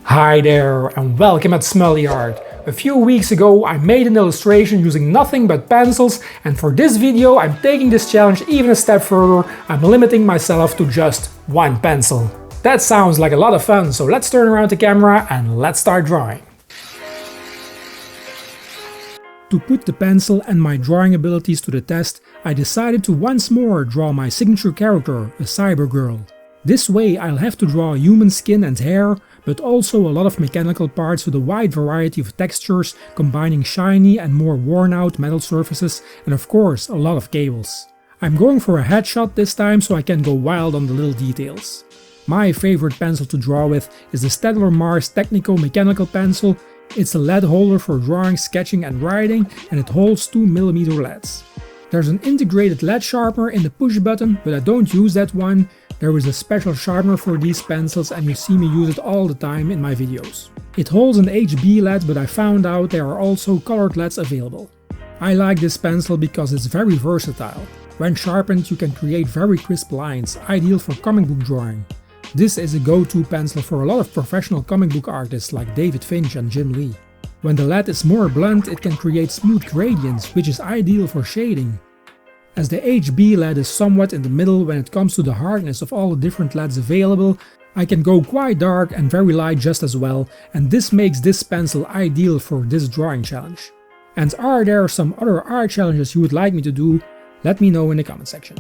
Hi there and welcome at Smully Art. A few weeks ago I made an illustration using nothing but pencils, and for this video I'm taking this challenge even a step further. I'm limiting myself to just one pencil. That sounds like a lot of fun, so let's turn around the camera and let's start drawing. To put the pencil and my drawing abilities to the test, I decided to once more draw my signature character, a cyber girl. This way I'll have to draw human skin and hair, but also a lot of mechanical parts with a wide variety of textures, combining shiny and more worn out metal surfaces, and of course a lot of cables. I'm going for a headshot this time so I can go wild on the little details. My favorite pencil to draw with is the Staedler Mars Technico mechanical pencil. It's a lead holder for drawing, sketching and writing, and it holds 2mm leads. There's an integrated lead sharpener in the push button, but I don't use that one. There is a special sharpener for these pencils and you see me use it all the time in my videos. It holds an HB lead, but I found out there are also colored leads available. I like this pencil because it's very versatile. When sharpened you can create very crisp lines, ideal for comic book drawing. This is a go-to pencil for a lot of professional comic book artists like David Finch and Jim Lee. When the lead is more blunt, it can create smooth gradients, which is ideal for shading. As the HB lead is somewhat in the middle when it comes to the hardness of all the different leads available, I can go quite dark and very light just as well, and this makes this pencil ideal for this drawing challenge. And are there some other art challenges you would like me to do? Let me know in the comment section.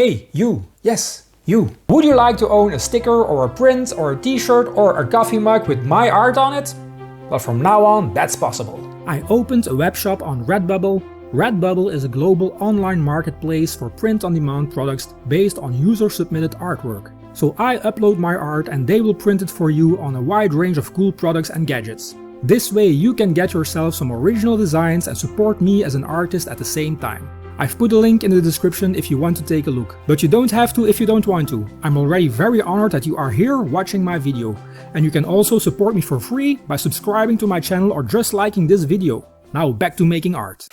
Hey, you! Yes, you! Would you like to own a sticker or a print or a t-shirt or a coffee mug with my art on it? Well, from now on, that's possible. I opened a web shop on Redbubble. Redbubble is a global online marketplace for print-on-demand products based on user-submitted artwork. So I upload my art and they will print it for you on a wide range of cool products and gadgets. This way you can get yourself some original designs and support me as an artist at the same time. I've put a link in the description if you want to take a look, but you don't have to if you don't want to. I'm already very honored that you are here watching my video. And you can also support me for free by subscribing to my channel or just liking this video. Now back to making art.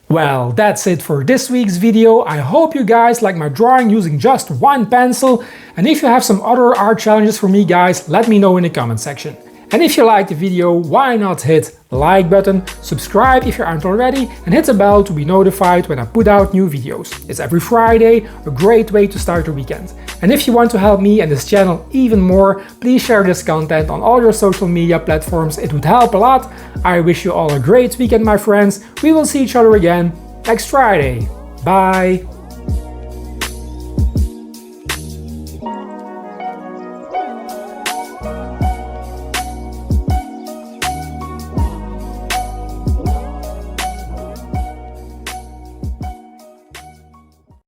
Well, that's it for this week's video. I hope you guys like my drawing using just one pencil, and if you have some other art challenges for me guys, let me know in the comment section. And if you liked the video, why not hit the like button, subscribe if you aren't already, and hit the bell to be notified when I put out new videos. It's every Friday, a great way to start the weekend. And if you want to help me and this channel even more, please share this content on all your social media platforms, it would help a lot. I wish you all a great weekend my friends, we will see each other again next Friday. Bye!